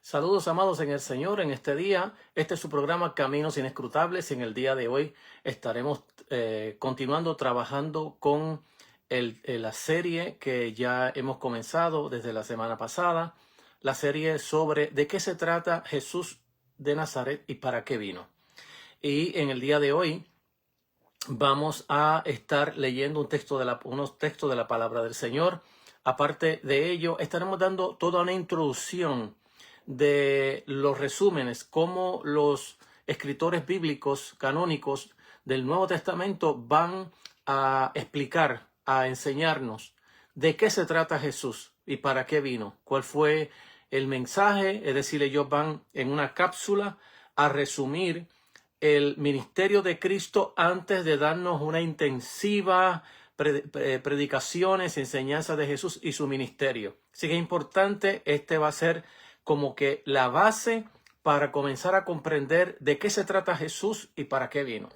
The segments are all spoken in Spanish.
Saludos amados en el Señor en este día. Este es su programa Caminos Inescrutables y en el día de hoy estaremos continuando trabajando con la serie que ya hemos comenzado desde la semana pasada, la serie sobre de qué se trata Jesús de Nazaret y para qué vino. Y en el día de hoy vamos a estar leyendo unos textos de la palabra del Señor. Aparte de ello, estaremos dando toda una introducción de los resúmenes, cómo los escritores bíblicos canónicos del Nuevo Testamento van a explicar, a enseñarnos de qué se trata Jesús y para qué vino, cuál fue el mensaje. Es decir, ellos van en una cápsula a resumir el ministerio de Cristo antes de darnos una intensiva predicaciones y enseñanzas de Jesús y su ministerio. Así que es importante, este va a ser como que la base para comenzar a comprender de qué se trata Jesús y para qué vino.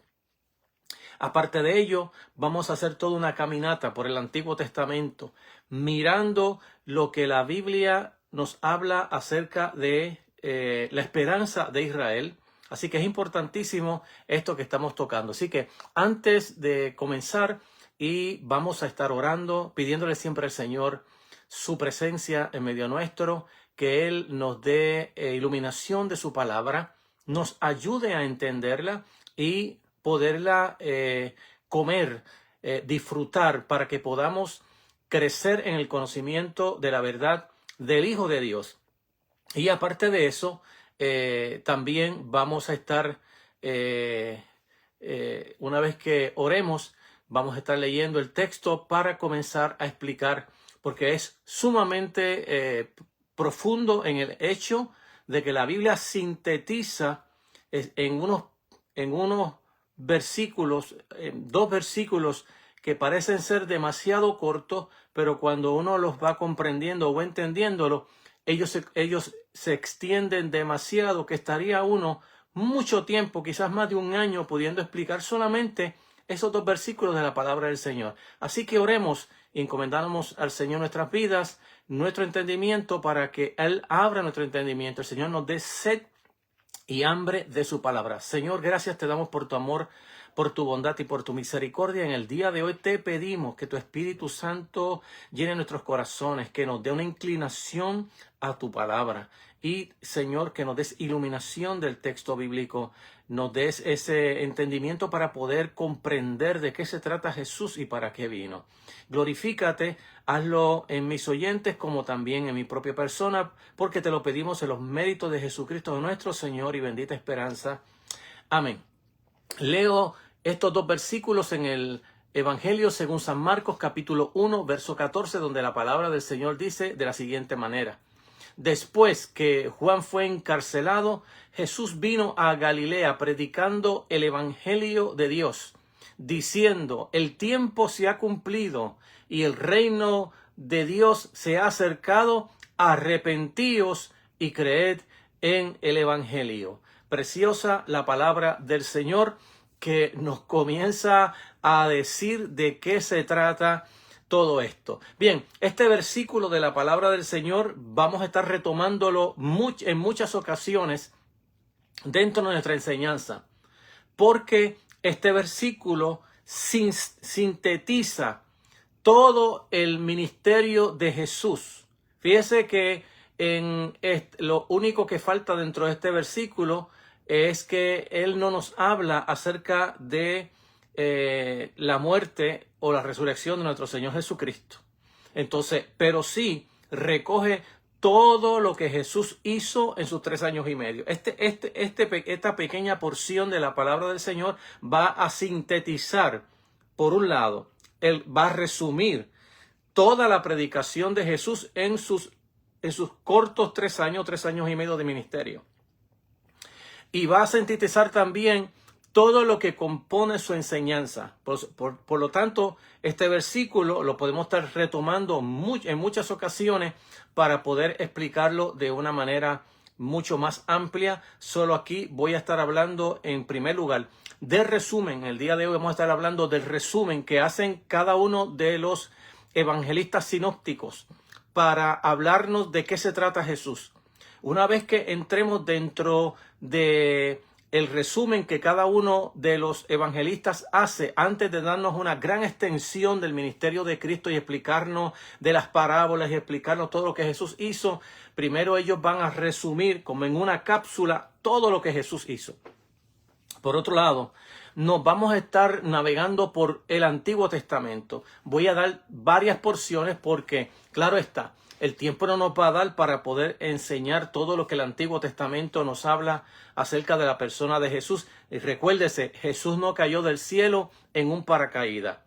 Aparte de ello, vamos a hacer toda una caminata por el Antiguo Testamento, mirando lo que la Biblia nos habla acerca de la esperanza de Israel. Así que es importantísimo esto que estamos tocando. Así que antes de comenzar, y vamos a estar orando, pidiéndole siempre al Señor su presencia en medio nuestro, que Él nos dé iluminación de su palabra, nos ayude a entenderla y poderla comer, disfrutar, para que podamos crecer en el conocimiento de la verdad del Hijo de Dios. Y aparte de eso, también vamos a estar, una vez que oremos, vamos a estar leyendo el texto para comenzar a explicar, porque es sumamente profundo en el hecho de que la Biblia sintetiza en unos versículos, dos versículos que parecen ser demasiado cortos, pero cuando uno los va comprendiendo o entendiéndolo, ellos se extienden demasiado, que estaría uno mucho tiempo, quizás más de un año, pudiendo explicar solamente esos dos versículos de la palabra del Señor. Así que oremos y encomendamos al Señor nuestras vidas, nuestro entendimiento, para que Él abra nuestro entendimiento. El Señor nos dé sed y hambre de su palabra. Señor, gracias te damos por tu amor, por tu bondad y por tu misericordia. En el día de hoy te pedimos que tu Espíritu Santo llene nuestros corazones, que nos dé una inclinación a tu palabra. Y, Señor, que nos des iluminación del texto bíblico, nos des ese entendimiento para poder comprender de qué se trata Jesús y para qué vino. Glorifícate, hazlo en mis oyentes como también en mi propia persona, porque te lo pedimos en los méritos de Jesucristo, nuestro Señor y bendita esperanza. Amén. Leo estos dos versículos en el Evangelio según San Marcos, capítulo 1, verso 14, donde la palabra del Señor dice de la siguiente manera: Después que Juan fue encarcelado, Jesús vino a Galilea predicando el Evangelio de Dios, diciendo: el tiempo se ha cumplido y el reino de Dios se ha acercado, arrepentíos y creed en el Evangelio. Preciosa la palabra del Señor, que nos comienza a decir de qué se trata todo esto. Bien, este versículo de la palabra del Señor vamos a estar retomándolo en muchas ocasiones dentro de nuestra enseñanza, porque este versículo sintetiza todo el ministerio de Jesús. Fíjese que lo único que falta dentro de este versículo es que Él no nos habla acerca de la muerte o la resurrección de nuestro Señor Jesucristo. Entonces, pero sí recoge todo lo que Jesús hizo en sus 3 años y medio. Esta pequeña porción de la palabra del Señor va a sintetizar, por un lado, Él va a resumir toda la predicación de Jesús en sus cortos 3 años y medio de ministerio. Y va a sintetizar también todo lo que compone su enseñanza. Por lo tanto, este versículo lo podemos estar retomando en muchas ocasiones para poder explicarlo de una manera mucho más amplia. Solo aquí voy a estar hablando en primer lugar del resumen. El día de hoy vamos a estar hablando del resumen que hacen cada uno de los evangelistas sinópticos para hablarnos de qué se trata Jesús. Una vez que entremos dentro de el resumen que cada uno de los evangelistas hace antes de darnos una gran extensión del ministerio de Cristo y explicarnos de las parábolas y explicarnos todo lo que Jesús hizo, primero ellos van a resumir como en una cápsula todo lo que Jesús hizo. Por otro lado, nos vamos a estar navegando por el Antiguo Testamento. Voy a dar varias porciones porque, claro está, el tiempo no nos va a dar para poder enseñar todo lo que el Antiguo Testamento nos habla acerca de la persona de Jesús. Y recuérdese, Jesús no cayó del cielo en un paracaídas.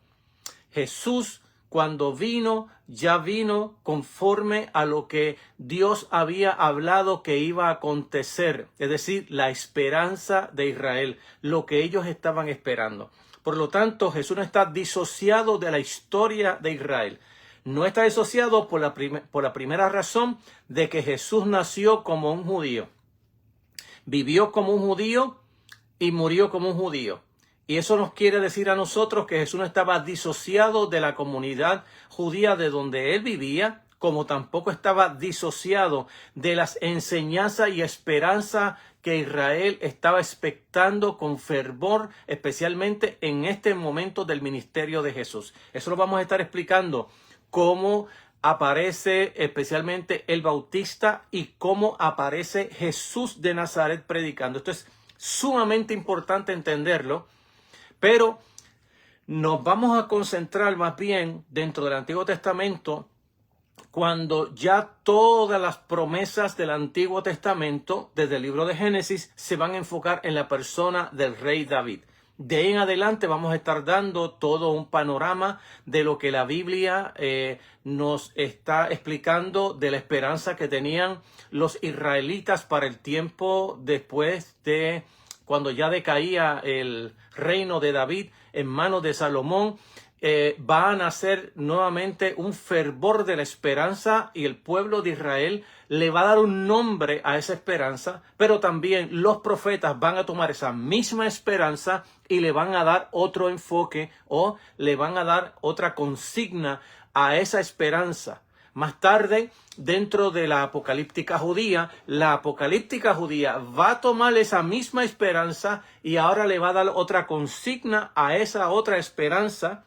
Jesús, cuando vino, ya vino conforme a lo que Dios había hablado que iba a acontecer. Es decir, la esperanza de Israel, lo que ellos estaban esperando. Por lo tanto, Jesús no está disociado de la historia de Israel. No está disociado por la primera razón de que Jesús nació como un judío. Vivió como un judío y murió como un judío. Y eso nos quiere decir a nosotros que Jesús no estaba disociado de la comunidad judía de donde él vivía, como tampoco estaba disociado de las enseñanzas y esperanza que Israel estaba expectando con fervor, especialmente en este momento del ministerio de Jesús. Eso lo vamos a estar explicando, cómo aparece especialmente el Bautista y cómo aparece Jesús de Nazaret predicando. Esto es sumamente importante entenderlo, pero nos vamos a concentrar más bien dentro del Antiguo Testamento cuando ya todas las promesas del Antiguo Testamento, desde el libro de Génesis, se van a enfocar en la persona del rey David. De ahí en adelante vamos a estar dando todo un panorama de lo que la Biblia nos está explicando de la esperanza que tenían los israelitas para el tiempo después de cuando ya decaía el reino de David en manos de Salomón. Va a nacer nuevamente un fervor de la esperanza y el pueblo de Israel le va a dar un nombre a esa esperanza, pero también los profetas van a tomar esa misma esperanza y le van a dar otro enfoque o le van a dar otra consigna a esa esperanza. Más tarde, dentro de la apocalíptica judía va a tomar esa misma esperanza y ahora le va a dar otra consigna a esa otra esperanza,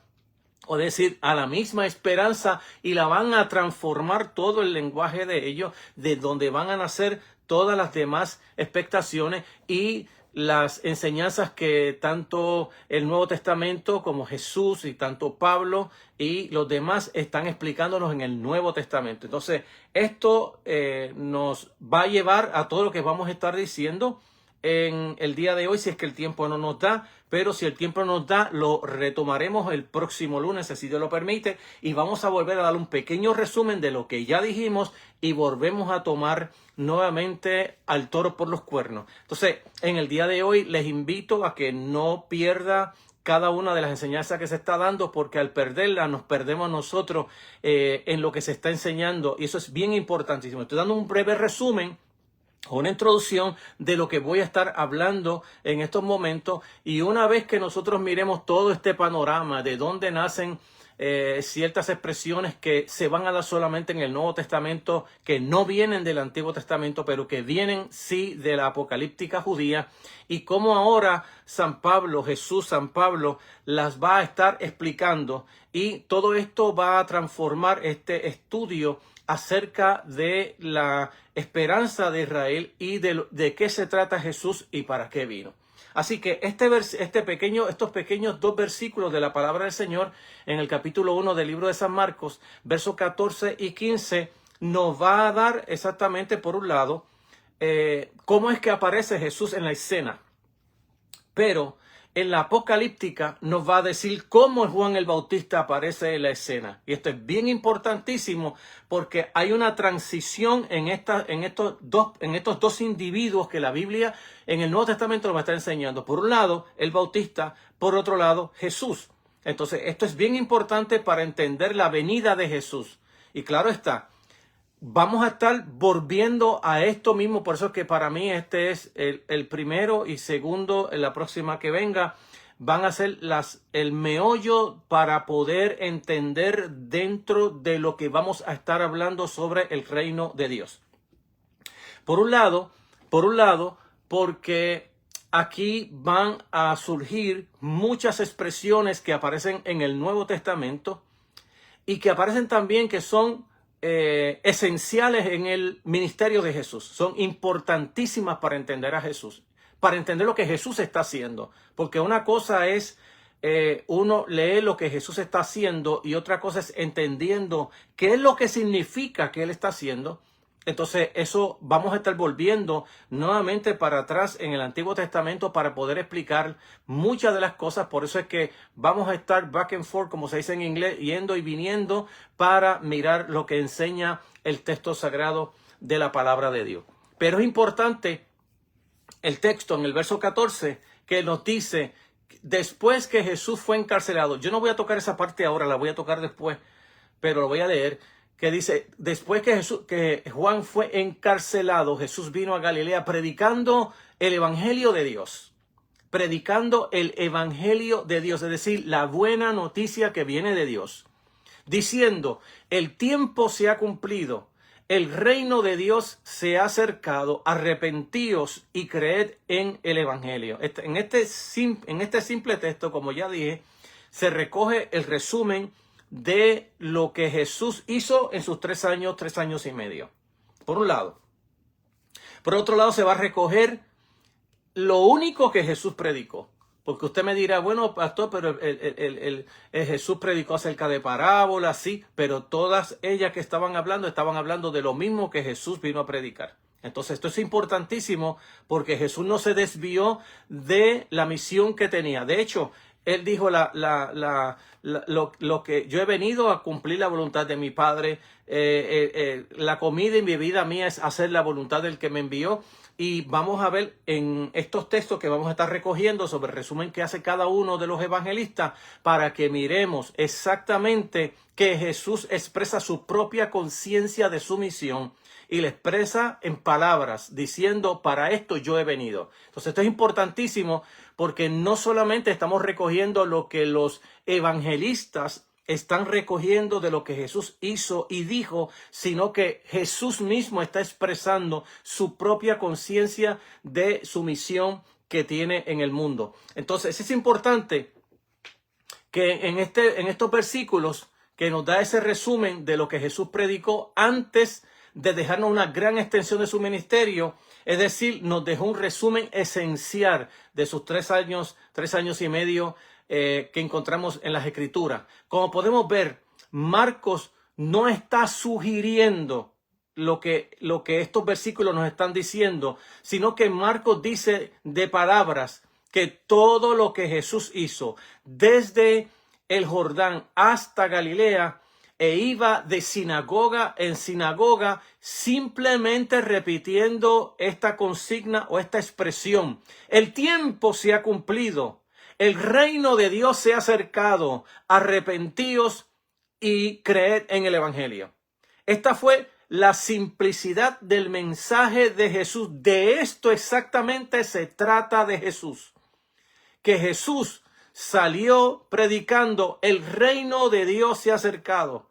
o decir, a la misma esperanza, y la van a transformar todo el lenguaje de ellos, de donde van a nacer todas las demás expectaciones y las enseñanzas que tanto el Nuevo Testamento como Jesús y tanto Pablo y los demás están explicándonos en el Nuevo Testamento. Entonces, esto nos va a llevar a todo lo que vamos a estar diciendo en el día de hoy, si es que el tiempo no nos da, pero si el tiempo nos da, lo retomaremos el próximo lunes, si Dios lo permite, y vamos a volver a dar un pequeño resumen de lo que ya dijimos y volvemos a tomar nuevamente al toro por los cuernos. Entonces, en el día de hoy les invito a que no pierda cada una de las enseñanzas que se está dando, porque al perderla nos perdemos nosotros en lo que se está enseñando, y eso es bien importantísimo. Estoy dando un breve resumen, una introducción de lo que voy a estar hablando en estos momentos, y una vez que nosotros miremos todo este panorama de dónde nacen ciertas expresiones que se van a dar solamente en el Nuevo Testamento, que no vienen del Antiguo Testamento, pero que vienen sí de la apocalíptica judía, y cómo ahora San Pablo las va a estar explicando, y todo esto va a transformar este estudio acerca de la esperanza de Israel y de qué se trata Jesús y para qué vino. Así que estos pequeños 2 versículos de la palabra del Señor en el capítulo 1 del libro de San Marcos, versos 14 y 15, nos va a dar exactamente, por un lado, cómo es que aparece Jesús en la escena. Pero en la apocalíptica nos va a decir cómo Juan el Bautista aparece en la escena. Y esto es bien importantísimo porque hay una transición en estos dos individuos que la Biblia en el Nuevo Testamento nos va a estar enseñando. Por un lado, el Bautista, por otro lado, Jesús. Entonces, esto es bien importante para entender la venida de Jesús. Y claro está, vamos a estar volviendo a esto mismo, por eso es que para mí este es el primero y segundo, en la próxima que venga, van a ser el meollo para poder entender dentro de lo que vamos a estar hablando sobre el reino de Dios. Por un lado, porque aquí van a surgir muchas expresiones que aparecen en el Nuevo Testamento y que aparecen también que son esenciales en el ministerio de Jesús. Son importantísimas para entender a Jesús, para entender lo que Jesús está haciendo. Porque una cosa es uno lee lo que Jesús está haciendo y otra cosa es entendiendo qué es lo que significa que Él está haciendo. Entonces eso vamos a estar volviendo nuevamente para atrás en el Antiguo Testamento para poder explicar muchas de las cosas. Por eso es que vamos a estar back and forth, como se dice en inglés, yendo y viniendo para mirar lo que enseña el texto sagrado de la palabra de Dios. Pero es importante el texto en el verso 14 que nos dice, después que Jesús fue encarcelado, yo no voy a tocar esa parte ahora, la voy a tocar después, pero lo voy a leer, que dice, después que Juan fue encarcelado, Jesús vino a Galilea predicando el evangelio de Dios. Predicando el evangelio de Dios, es decir, la buena noticia que viene de Dios. Diciendo, el tiempo se ha cumplido, el reino de Dios se ha acercado, arrepentíos y creed en el evangelio. En este simple texto, como ya dije, se recoge el resumen de lo que Jesús hizo en sus 3 años y medio. Por un lado. Por otro lado, se va a recoger lo único que Jesús predicó. Porque usted me dirá, bueno, pastor, pero Jesús predicó acerca de parábolas, sí, pero todas ellas que estaban hablando de lo mismo que Jesús vino a predicar. Entonces, esto es importantísimo porque Jesús no se desvió de la misión que tenía. De hecho, Él dijo lo que yo he venido a cumplir la voluntad de mi Padre. La comida y mi vida mía es hacer la voluntad del que me envió. Y vamos a ver en estos textos que vamos a estar recogiendo sobre el resumen que hace cada uno de los evangelistas para que miremos exactamente que Jesús expresa su propia conciencia de su misión y le expresa en palabras diciendo, para esto yo he venido. Entonces esto es importantísimo porque no solamente estamos recogiendo lo que los evangelistas están recogiendo de lo que Jesús hizo y dijo, sino que Jesús mismo está expresando su propia conciencia de su misión que tiene en el mundo. Entonces es importante que en estos versículos que nos da ese resumen de lo que Jesús predicó antes de dejarnos una gran extensión de su ministerio, es decir, nos dejó un resumen esencial de sus 3 años y medio que encontramos en las Escrituras. Como podemos ver, Marcos no está sugiriendo lo que estos versículos nos están diciendo, sino que Marcos dice de palabras que todo lo que Jesús hizo desde el Jordán hasta Galilea e iba de sinagoga en sinagoga simplemente repitiendo esta consigna o esta expresión. El tiempo se ha cumplido. El reino de Dios se ha acercado. Arrepentíos y creed en el evangelio. Esta fue la simplicidad del mensaje de Jesús. De esto exactamente se trata de Jesús. Que Jesús salió predicando, el reino de Dios se ha acercado.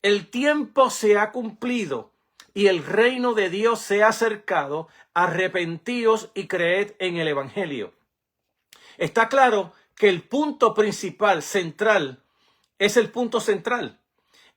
El tiempo se ha cumplido y el reino de Dios se ha acercado. Arrepentíos y creed en el evangelio. Está claro que el punto principal, central, es el punto central.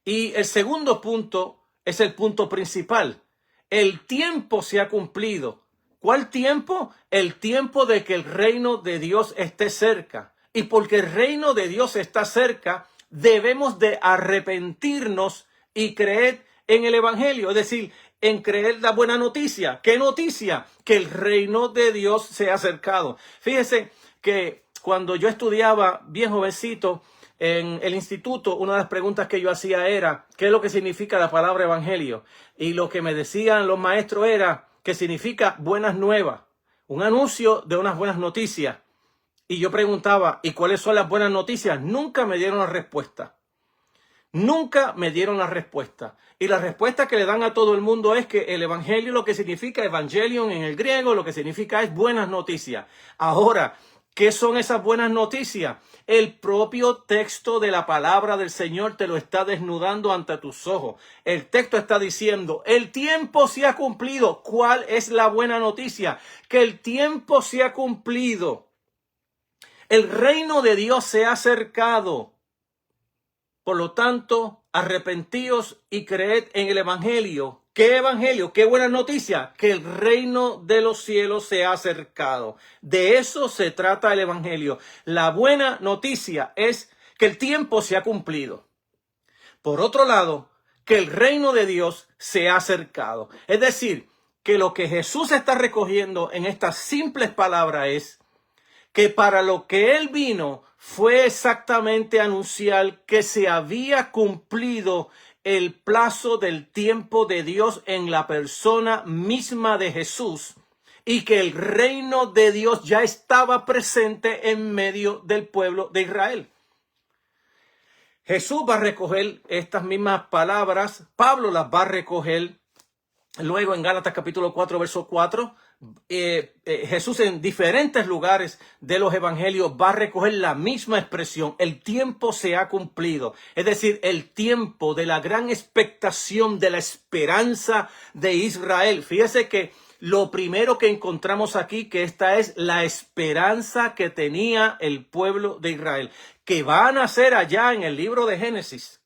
Y el segundo punto es el punto principal. El tiempo se ha cumplido. ¿Cuál tiempo? El tiempo de que el reino de Dios esté cerca. Y porque el reino de Dios está cerca, debemos de arrepentirnos y creer en el evangelio. Es decir, en creer la buena noticia. ¿Qué noticia? Que el reino de Dios se ha acercado. Fíjese que cuando yo estudiaba bien jovencito en el instituto, una de las preguntas que yo hacía era, ¿qué es lo que significa la palabra evangelio? Y lo que me decían los maestros era que significa buenas nuevas, un anuncio de unas buenas noticias. Y yo preguntaba, ¿y cuáles son las buenas noticias? Nunca me dieron la respuesta. Nunca me dieron la respuesta. Y la respuesta que le dan a todo el mundo es que el evangelio, lo que significa evangelion en el griego, lo que significa es buenas noticias. Ahora, ¿Qué son esas buenas noticias? El propio texto de la palabra del Señor te lo está desnudando ante tus ojos. El texto está diciendo, el tiempo se ha cumplido. ¿Cuál es la buena noticia? Que el tiempo se ha cumplido. El reino de Dios se ha acercado. Por lo tanto, arrepentíos y creed en el evangelio. ¿Qué evangelio? ¿Qué buena noticia? Que el reino de los cielos se ha acercado. De eso se trata el evangelio. La buena noticia es que el tiempo se ha cumplido. Por otro lado, que el reino de Dios se ha acercado. Es decir, que lo que Jesús está recogiendo en estas simples palabras es que para lo que él vino fue exactamente anunciar que se había cumplido el plazo del tiempo de Dios en la persona misma de Jesús y que el reino de Dios ya estaba presente en medio del pueblo de Israel. Jesús va a recoger estas mismas palabras, Pablo las va a recoger luego en Gálatas capítulo 4, verso 4. Jesús en diferentes lugares de los evangelios va a recoger la misma expresión. El tiempo se ha cumplido. Es decir, el tiempo de la gran expectación, de la esperanza de Israel. Fíjese que lo primero que encontramos aquí, que esta es la esperanza que tenía el pueblo de Israel, que va a nacer allá en el libro de Génesis.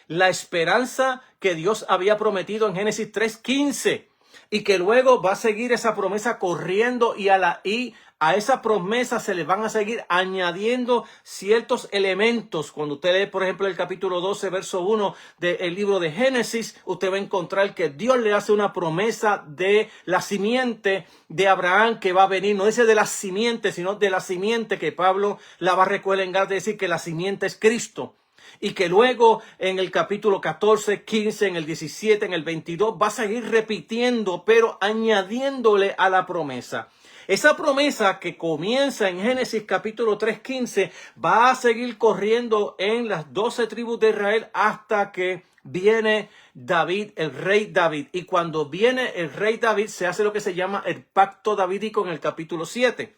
La esperanza que Dios había prometido en Génesis 3:15 y que luego va a seguir esa promesa corriendo y a esa promesa se le van a seguir añadiendo ciertos elementos. Cuando usted lee, por ejemplo, el capítulo 12, verso 1 del libro de Génesis, usted va a encontrar que Dios le hace una promesa de la simiente de Abraham que va a venir. No dice de la simiente, sino de la simiente, que Pablo la va a recoger en lugar de decir que la simiente es Cristo. Y que luego en el capítulo 14, 15, en el 17, en el 22 va a seguir repitiendo, pero añadiéndole a la promesa. Esa promesa que comienza en Génesis capítulo 3, 15 va a seguir corriendo en las 12 tribus de Israel hasta que viene David, el rey David. Y cuando viene el rey David se hace lo que se llama el pacto davídico en el capítulo 7.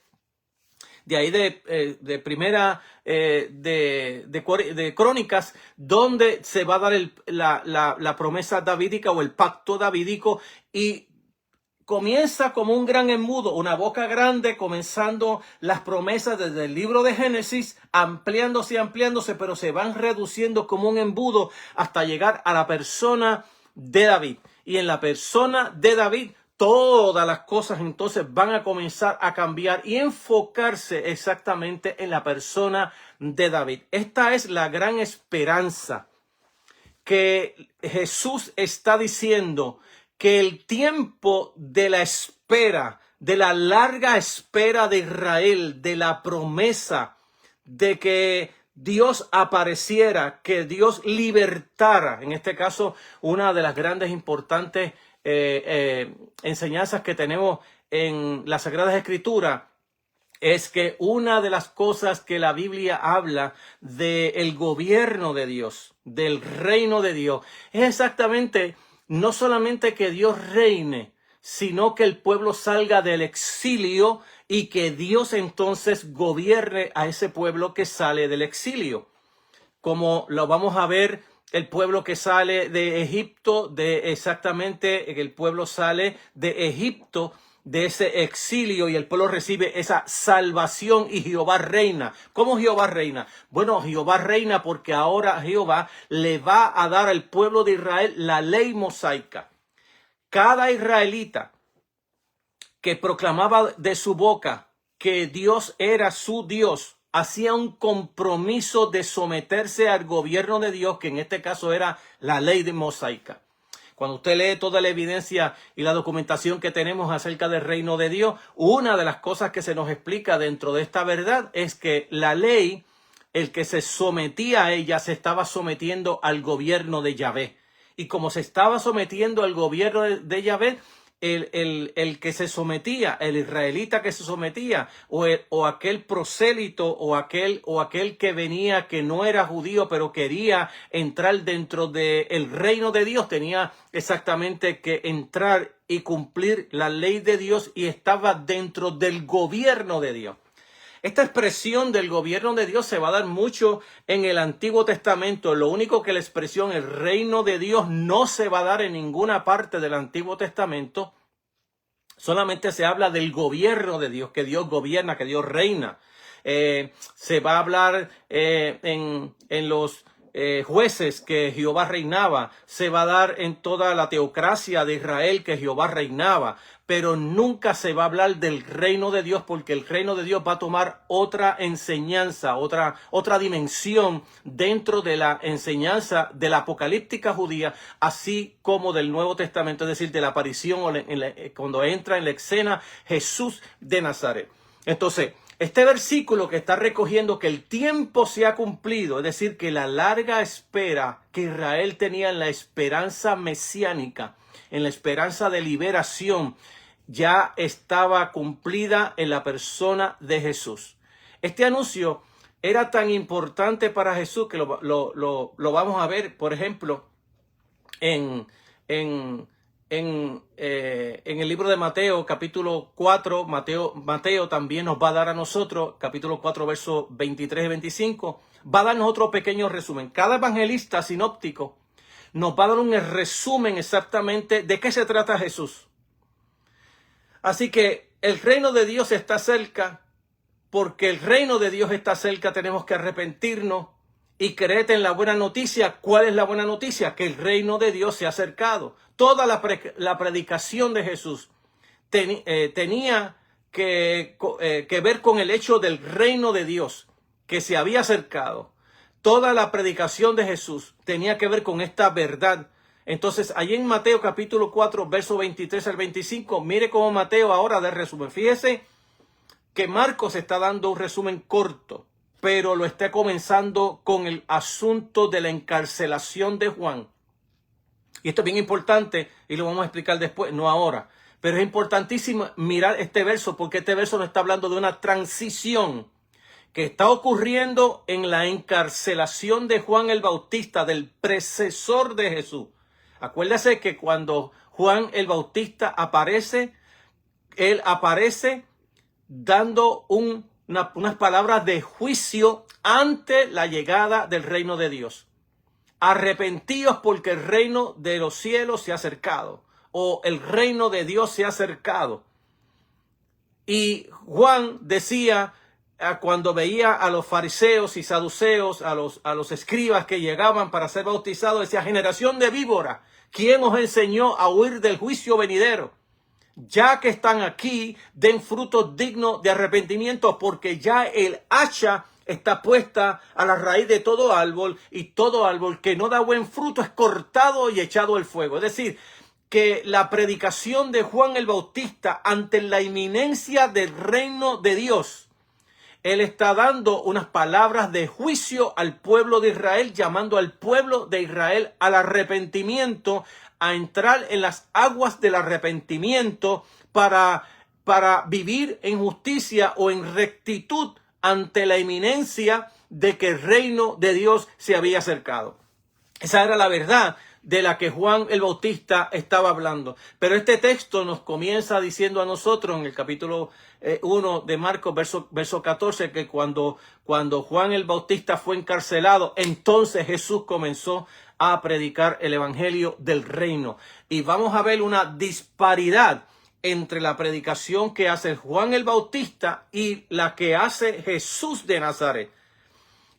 De ahí de primera de Crónicas, donde se va a dar la promesa davídica o el pacto davídico, y comienza como un gran embudo, una boca grande, comenzando las promesas desde el libro de Génesis, ampliándose, pero se van reduciendo como un embudo hasta llegar a la persona de David. Y en la persona de David, todas las cosas entonces van a comenzar a cambiar y enfocarse exactamente en la persona de David. Esta es la gran esperanza que Jesús está diciendo, que el tiempo de la espera, de la larga espera de Israel, de la promesa de que Dios apareciera, que Dios libertara, en este caso una de las grandes importantes enseñanzas que tenemos en las Sagradas Escrituras es que una de las cosas que la Biblia habla del gobierno de Dios, del reino de Dios, es exactamente no solamente que Dios reine, sino que el pueblo salga del exilio y que Dios entonces gobierne a ese pueblo que sale del exilio. Como lo vamos a ver, el pueblo que sale de Egipto, exactamente el pueblo sale de Egipto, de ese exilio, y el pueblo recibe esa salvación y Jehová reina. ¿Cómo Jehová reina? Bueno, Jehová reina porque ahora Jehová le va a dar al pueblo de Israel la ley mosaica. Cada israelita que proclamaba de su boca que Dios era su Dios, hacía un compromiso de someterse al gobierno de Dios, que en este caso era la ley de mosaica. Cuando usted lee toda la evidencia y la documentación que tenemos acerca del reino de Dios, una de las cosas que se nos explica dentro de esta verdad es que la ley, el que se sometía a ella, se estaba sometiendo al gobierno de Yahvé. Y como se estaba sometiendo al gobierno de Yahvé, el que se sometía, el israelita que se sometía, o aquel prosélito, o aquel que venía que no era judío pero quería entrar dentro del reino de Dios, tenía exactamente que entrar y cumplir la ley de Dios y estaba dentro del gobierno de Dios. Esta expresión del gobierno de Dios se va a dar mucho en el Antiguo Testamento. Lo único que la expresión el reino de Dios no se va a dar en ninguna parte del Antiguo Testamento. Solamente se habla del gobierno de Dios, que Dios gobierna, que Dios reina. Se va a hablar en los jueces que Jehová reinaba. Se va a dar en toda la teocracia de Israel que Jehová reinaba. Pero nunca se va a hablar del reino de Dios, porque el reino de Dios va a tomar otra enseñanza, otra dimensión dentro de la enseñanza de la apocalíptica judía, así como del Nuevo Testamento, es decir, de la aparición cuando entra en la escena Jesús de Nazaret. Entonces, este versículo que está recogiendo que el tiempo se ha cumplido, es decir, que la larga espera que Israel tenía en la esperanza mesiánica, en la esperanza de liberación, ya estaba cumplida en la persona de Jesús. Este anuncio era tan importante para Jesús que lo vamos a ver, por ejemplo, en el libro de Mateo, capítulo 4, Mateo también nos va a dar a nosotros, capítulo 4, versos 23 y 25, va a darnos otro pequeño resumen. Cada evangelista sinóptico nos va a dar un resumen exactamente de qué se trata Jesús. Así que el reino de Dios está cerca. Porque el reino de Dios está cerca, tenemos que arrepentirnos y creer en la buena noticia. ¿Cuál es la buena noticia? Que el reino de Dios se ha acercado. Toda la predicación de Jesús tenía que ver con el hecho del reino de Dios que se había acercado. Toda la predicación de Jesús tenía que ver con esta verdad. Entonces, allí en Mateo capítulo 4, verso 23 al 25, mire cómo Mateo ahora da el resumen. Fíjese que Marcos está dando un resumen corto, pero lo está comenzando con el asunto de la encarcelación de Juan. Y esto es bien importante y lo vamos a explicar después, no ahora. Pero es importantísimo mirar este verso porque este verso nos está hablando de una transición que está ocurriendo en la encarcelación de Juan el Bautista, del precesor de Jesús. Acuérdese que cuando Juan el Bautista aparece, él aparece dando unas palabras de juicio ante la llegada del reino de Dios. Arrepentíos porque el reino de los cielos se ha acercado, o el reino de Dios se ha acercado. Y Juan decía, cuando veía a los fariseos y saduceos, a los escribas que llegaban para ser bautizados, decía: generación de víbora, ¿quién os enseñó a huir del juicio venidero? Ya que están aquí, den frutos dignos de arrepentimiento, porque ya el hacha está puesta a la raíz de todo árbol, y todo árbol que no da buen fruto es cortado y echado al fuego. Es decir, que la predicación de Juan el Bautista ante la inminencia del reino de Dios, él está dando unas palabras de juicio al pueblo de Israel, llamando al pueblo de Israel al arrepentimiento, a entrar en las aguas del arrepentimiento para vivir en justicia o en rectitud ante la inminencia de que el reino de Dios se había acercado. Esa era la verdad de la que Juan el Bautista estaba hablando. Pero este texto nos comienza diciendo a nosotros en el capítulo 1 de Marcos, verso 14, que cuando Juan el Bautista fue encarcelado, entonces Jesús comenzó a predicar el evangelio del reino. Y vamos a ver una disparidad entre la predicación que hace Juan el Bautista y la que hace Jesús de Nazaret.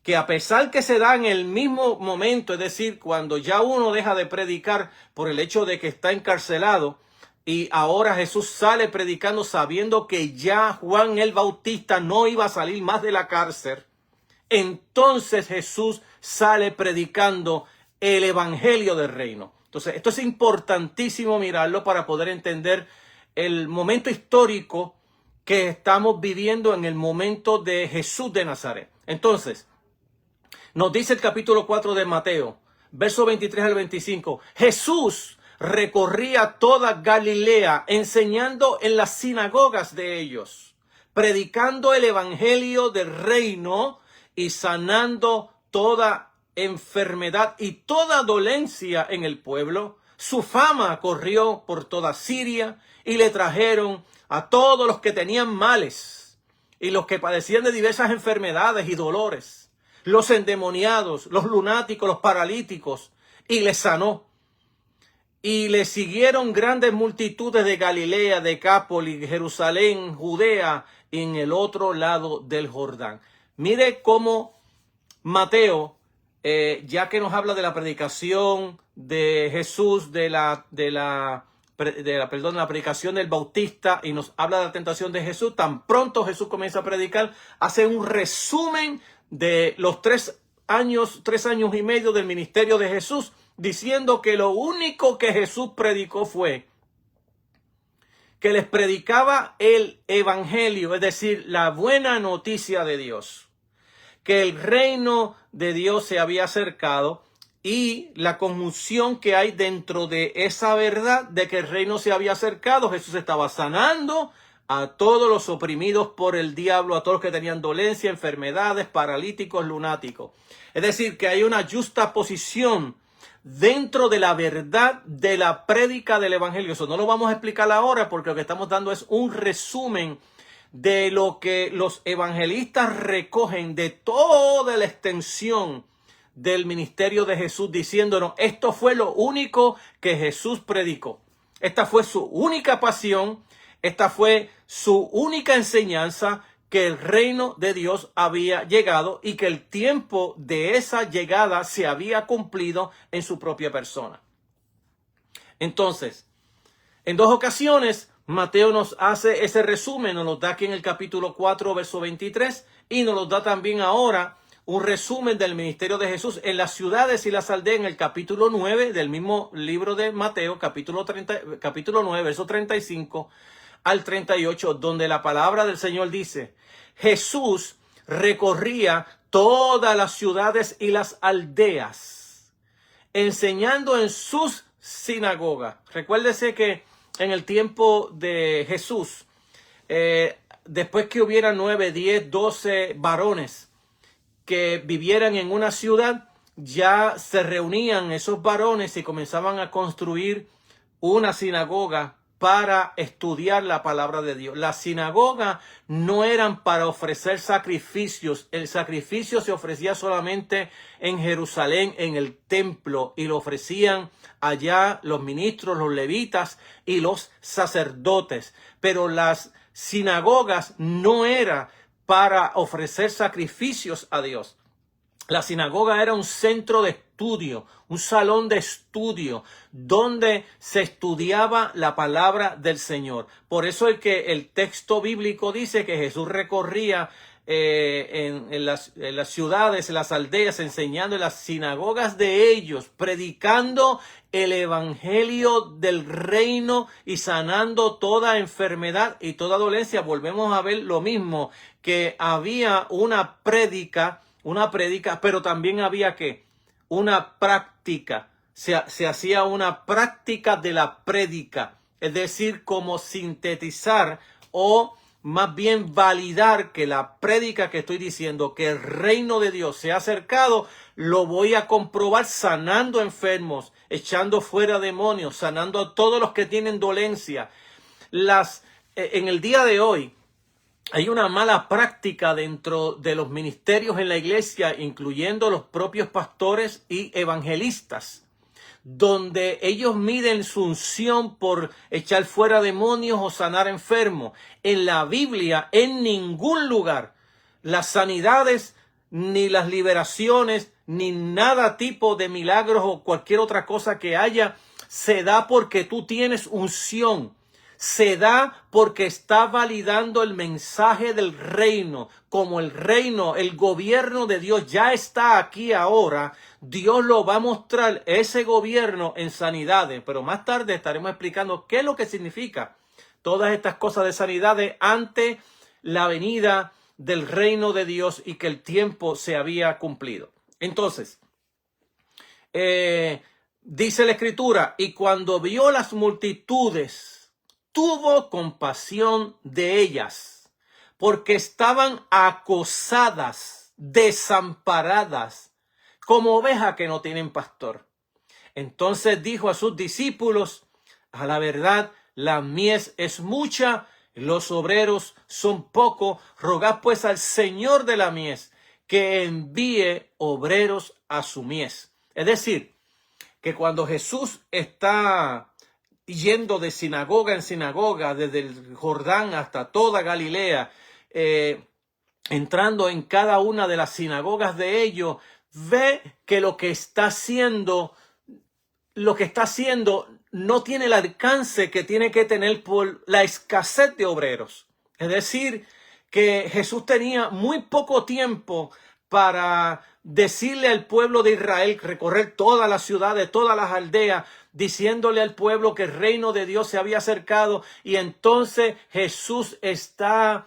Que a pesar que se da en el mismo momento, es decir, cuando ya uno deja de predicar por el hecho de que está encarcelado, y ahora Jesús sale predicando sabiendo que ya Juan el Bautista no iba a salir más de la cárcel, entonces Jesús sale predicando el evangelio del reino. Entonces, esto es importantísimo mirarlo para poder entender el momento histórico que estamos viviendo en el momento de Jesús de Nazaret. Entonces, nos dice el capítulo 4 de Mateo, verso 23 al 25. Jesús recorría toda Galilea, enseñando en las sinagogas de ellos, predicando el evangelio del reino y sanando toda enfermedad y toda dolencia en el pueblo. Su fama corrió por toda Siria y le trajeron a todos los que tenían males, y los que padecían de diversas enfermedades y dolores, los endemoniados, los lunáticos, los paralíticos, y les sanó. Y le siguieron grandes multitudes de Galilea, Decápolis, Jerusalén, Judea, y en el otro lado del Jordán. Mire cómo Mateo, ya que nos habla de la predicación de Jesús, de la predicación del Bautista, y nos habla de la tentación de Jesús, tan pronto Jesús comienza a predicar, hace un resumen de los 3 años y medio del ministerio de Jesús, diciendo que lo único que Jesús predicó fue que les predicaba el evangelio, es decir, la buena noticia de Dios, que el reino de Dios se había acercado, y la conjunción que hay dentro de esa verdad de que el reino se había acercado. Jesús estaba sanando a todos los oprimidos por el diablo, a todos los que tenían dolencia, enfermedades, paralíticos, lunáticos. Es decir, que hay una justa posición dentro de la verdad de la prédica del evangelio. Eso no lo vamos a explicar ahora, porque lo que estamos dando es un resumen de lo que los evangelistas recogen de toda la extensión del ministerio de Jesús, diciéndonos: esto fue lo único que Jesús predicó. Esta fue su única pasión, esta fue su única enseñanza, que el reino de Dios había llegado y que el tiempo de esa llegada se había cumplido en su propia persona. Entonces, en 2 ocasiones, Mateo nos hace ese resumen, nos lo da aquí en el capítulo 4, verso 23, y nos lo da también ahora un resumen del ministerio de Jesús en las ciudades y las aldeas, en el capítulo 9 del mismo libro de Mateo, capítulo 9, verso 35 al 38, donde la palabra del Señor dice: Jesús recorría todas las ciudades y las aldeas, enseñando en sus sinagogas. Recuérdese que en el tiempo de Jesús, después que hubiera 9, 10, 12 varones que vivieran en una ciudad, ya se reunían esos varones y comenzaban a construir una sinagoga para estudiar la palabra de Dios. Las sinagogas no eran para ofrecer sacrificios. El sacrificio se ofrecía solamente en Jerusalén, en el templo, y lo ofrecían allá los ministros, los levitas y los sacerdotes. Pero las sinagogas no eran para ofrecer sacrificios a Dios. La sinagoga era un centro de estudio, un salón de estudio, donde se estudiaba la palabra del Señor. Por eso es que el texto bíblico dice que Jesús recorría en las ciudades, en las aldeas, enseñando en las sinagogas de ellos, predicando el evangelio del reino y sanando toda enfermedad y toda dolencia. Volvemos a ver lo mismo, que había una prédica, pero también había una práctica. Se hacía una práctica de la prédica, es decir, como sintetizar o más bien validar que la prédica que estoy diciendo, que el reino de Dios se ha acercado, lo voy a comprobar sanando enfermos, echando fuera demonios, sanando a todos los que tienen dolencia. En el día de hoy hay una mala práctica dentro de los ministerios en la iglesia, incluyendo los propios pastores y evangelistas, donde ellos miden su unción por echar fuera demonios o sanar enfermos. En la Biblia, en ningún lugar, las sanidades, ni las liberaciones, ni nada tipo de milagros o cualquier otra cosa que haya, se da porque tú tienes unción. Se da porque está validando el mensaje del reino. Como el reino, el gobierno de Dios ya está aquí ahora, Dios lo va a mostrar, ese gobierno, en sanidades. Pero más tarde estaremos explicando qué es lo que significa todas estas cosas de sanidades ante la venida del reino de Dios y que el tiempo se había cumplido. Entonces, dice la Escritura: y cuando vio las multitudes, tuvo compasión de ellas, porque estaban acosadas, desamparadas, como ovejas que no tienen pastor. Entonces dijo a sus discípulos: a la verdad, la mies es mucha los obreros son pocos, rogad pues al Señor de la mies que envíe obreros a su mies. Es decir, que cuando Jesús está yendo de sinagoga en sinagoga, desde el Jordán hasta toda Galilea, entrando en cada una de las sinagogas de ellos, ve que lo que está haciendo no tiene el alcance que tiene que tener por la escasez de obreros. Es decir, que Jesús tenía muy poco tiempo para decirle al pueblo de Israel, recorrer todas las ciudades, todas las aldeas, diciéndole al pueblo que el reino de Dios se había acercado. Y entonces Jesús está,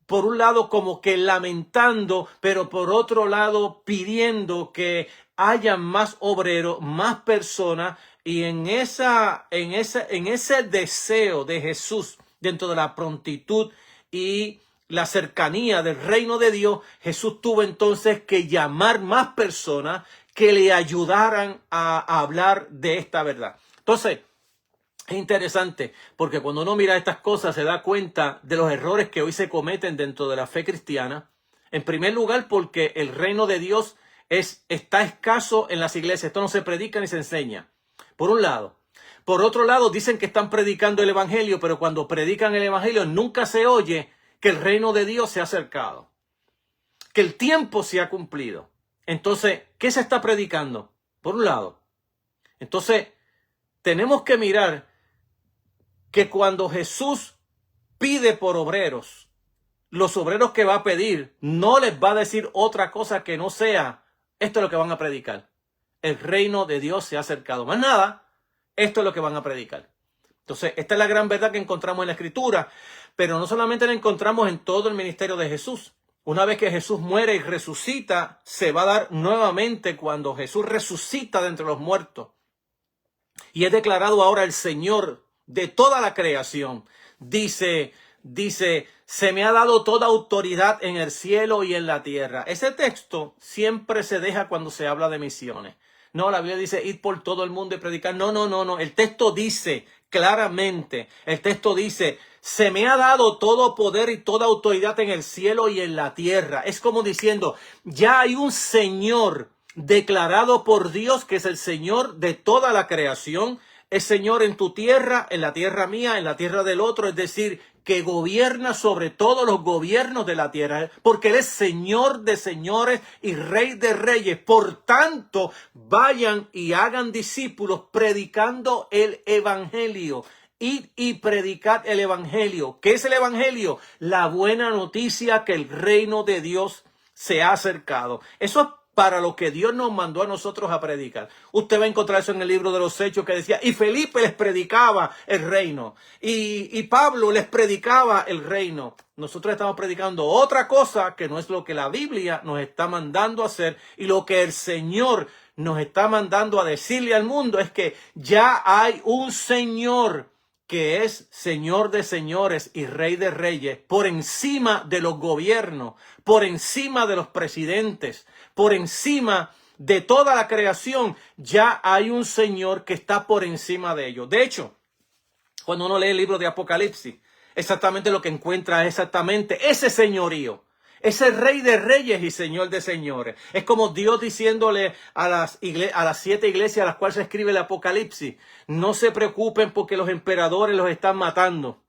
por un lado, como que lamentando, pero por otro lado pidiendo que haya más obreros, más personas. Y en ese deseo de Jesús, dentro de la prontitud y la cercanía del reino de Dios, Jesús tuvo entonces que llamar más personas que le ayudaran a hablar de esta verdad. Entonces, es interesante porque cuando uno mira estas cosas se da cuenta de los errores que hoy se cometen dentro de la fe cristiana. En primer lugar, porque el reino de Dios está escaso en las iglesias. Esto no se predica ni se enseña, por un lado. Por otro lado, dicen que están predicando el evangelio, pero cuando predican el evangelio nunca se oye que el reino de Dios se ha acercado, que el tiempo se ha cumplido. Entonces, ¿qué se está predicando? Por un lado. Entonces, tenemos que mirar que cuando Jesús pide por obreros, los obreros que va a pedir no les va a decir otra cosa que no sea, esto es lo que van a predicar. El reino de Dios se ha acercado. Más nada, esto es lo que van a predicar. Entonces, esta es la gran verdad que encontramos en la Escritura, pero no solamente la encontramos en todo el ministerio de Jesús. Una vez que Jesús muere y resucita, se va a dar nuevamente cuando Jesús resucita de entre los muertos. Y es declarado ahora el Señor de toda la creación. Dice, se me ha dado toda autoridad en el cielo y en la tierra. Ese texto siempre se deja cuando se habla de misiones. No, la Biblia dice ir por todo el mundo y predicar. No. El texto dice claramente, se me ha dado todo poder y toda autoridad en el cielo y en la tierra. Es como diciendo, ya hay un Señor declarado por Dios que es el Señor de toda la creación. Es Señor en tu tierra, en la tierra mía, en la tierra del otro. Es decir, que gobierna sobre todos los gobiernos de la tierra, porque Él es Señor de señores y Rey de reyes. Por tanto, vayan y hagan discípulos predicando el evangelio. Id y predicad el evangelio. ¿Qué es el evangelio? La buena noticia que el reino de Dios se ha acercado. Eso es para lo que Dios nos mandó a nosotros a predicar. Usted va a encontrar eso en el libro de los Hechos que decía, y Felipe les predicaba el reino, y Pablo les predicaba el reino. Nosotros estamos predicando otra cosa que no es lo que la Biblia nos está mandando a hacer, y lo que el Señor nos está mandando a decirle al mundo es que ya hay un Señor que es Señor de señores y Rey de reyes, por encima de los gobiernos, por encima de los presidentes, por encima de toda la creación. Ya hay un Señor que está por encima de ellos. De hecho, cuando uno lee el libro de Apocalipsis, exactamente lo que encuentra es exactamente ese señorío. Ese Rey de reyes y Señor de señores. Es como Dios diciéndole a las 7 iglesias a las cuales se escribe el Apocalipsis, no se preocupen porque los emperadores los están matando.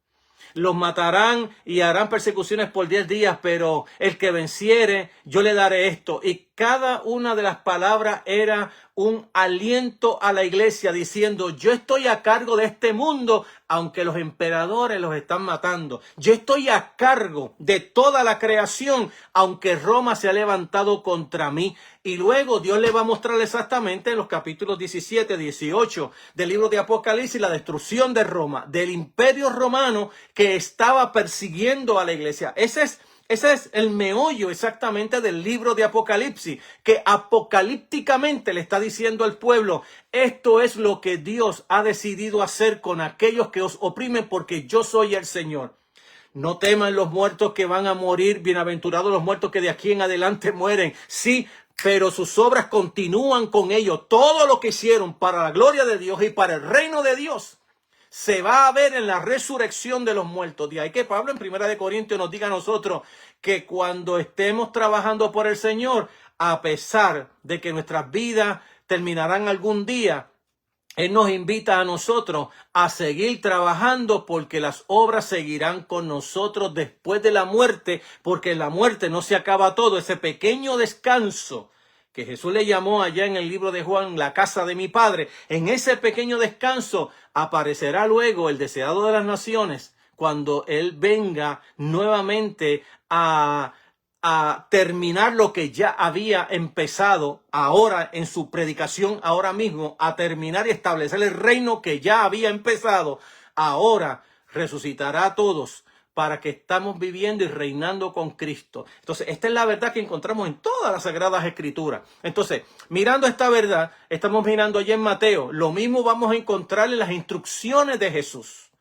Los matarán y harán persecuciones por 10 días, pero el que venciere, yo le daré esto. Y cada una de las palabras era un aliento a la iglesia diciendo, yo estoy a cargo de este mundo, aunque los emperadores los están matando. Yo estoy a cargo de toda la creación, aunque Roma se ha levantado contra mí. Y luego Dios le va a mostrar exactamente en los capítulos 17, 18 del libro de Apocalipsis la destrucción de Roma, del imperio romano que estaba persiguiendo a la iglesia. Ese es el meollo exactamente del libro de Apocalipsis, que apocalípticamente le está diciendo al pueblo, esto es lo que Dios ha decidido hacer con aquellos que os oprimen porque yo soy el Señor. No teman los muertos que van a morir, bienaventurados los muertos que de aquí en adelante mueren. Sí, pero sus obras continúan con ellos. Todo lo que hicieron para la gloria de Dios y para el reino de Dios se va a ver en la resurrección de los muertos. De ahí que Pablo en 1 Corintios nos diga a nosotros que cuando estemos trabajando por el Señor, a pesar de que nuestras vidas terminarán algún día, Él nos invita a nosotros a seguir trabajando porque las obras seguirán con nosotros después de la muerte, porque en la muerte no se acaba todo. Ese pequeño descanso que Jesús le llamó allá en el libro de Juan, la casa de mi Padre, en ese pequeño descanso aparecerá luego el deseado de las naciones cuando Él venga nuevamente a terminar lo que ya había empezado ahora en su predicación, ahora mismo, a terminar y establecer el reino que ya había empezado. Ahora resucitará a todos para que estamos viviendo y reinando con Cristo. Entonces, esta es la verdad que encontramos en todas las Sagradas Escrituras. Entonces, mirando esta verdad, estamos mirando allá en Mateo. Lo mismo vamos a encontrar en las instrucciones de Jesús.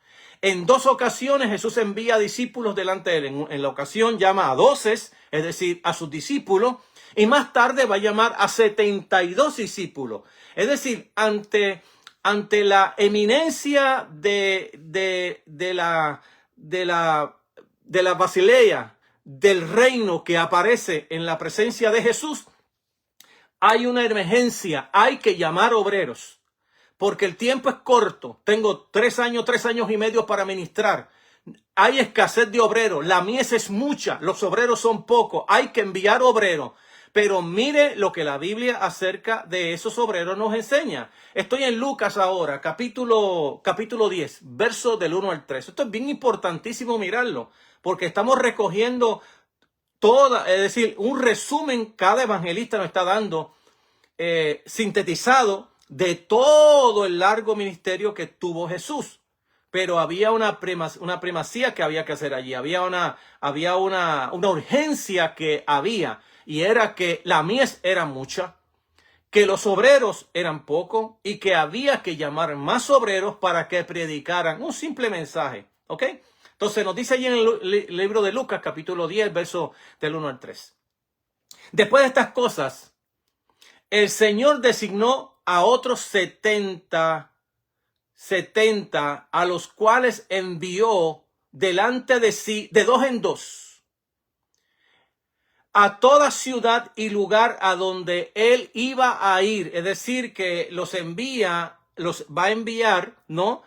En 2 ocasiones Jesús envía a discípulos delante de él. En la ocasión llama a 12, es decir, a sus discípulos, y más tarde va a llamar a 72 discípulos. Es decir, ante la eminencia de la Basileia, del reino que aparece en la presencia de Jesús, hay una emergencia, hay que llamar obreros. Porque el tiempo es corto. Tengo 3 años y medio para ministrar. Hay escasez de obreros. La mies es mucha. Los obreros son pocos. Hay que enviar obreros. Pero mire lo que la Biblia acerca de esos obreros nos enseña. Estoy en Lucas ahora, capítulo 10, verso del 1 al 3. Esto es bien importantísimo mirarlo. Porque estamos recogiendo es decir, un resumen cada evangelista nos está dando sintetizado de todo el largo ministerio que tuvo Jesús. Pero había una primacía que había que hacer allí. Había una urgencia que había. Y era que la mies era mucha, que los obreros eran pocos y que había que llamar más obreros para que predicaran un simple mensaje. ¿Ok? Entonces nos dice allí en el libro de Lucas, capítulo 10, verso del 1 al 3. Después de estas cosas, el Señor designó a otros 70, a los cuales envió delante de sí, de 2 en 2, a toda ciudad y lugar a donde Él iba a ir. Es decir, que los va a enviar, ¿no?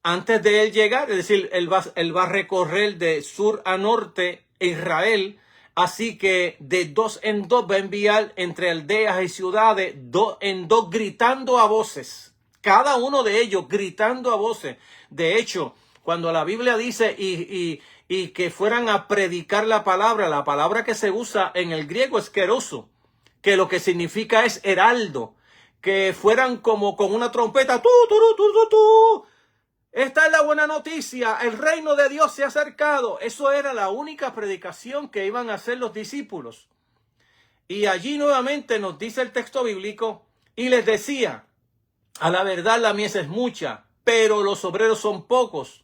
Antes de Él llegar, es decir, Él va a recorrer de sur a norte Israel. Así que de 2 en 2 va a enviar entre aldeas y ciudades, 2 en 2, gritando a voces. Cada uno de ellos gritando a voces. De hecho, cuando la Biblia dice y que fueran a predicar la palabra que se usa en el griego es keroso, que lo que significa es heraldo, que fueran como con una trompeta, tú. Esta es la buena noticia, el reino de Dios se ha acercado. Eso era la única predicación que iban a hacer los discípulos. Y allí nuevamente nos dice el texto bíblico, y les decía, a la verdad la mies es mucha, pero los obreros son pocos.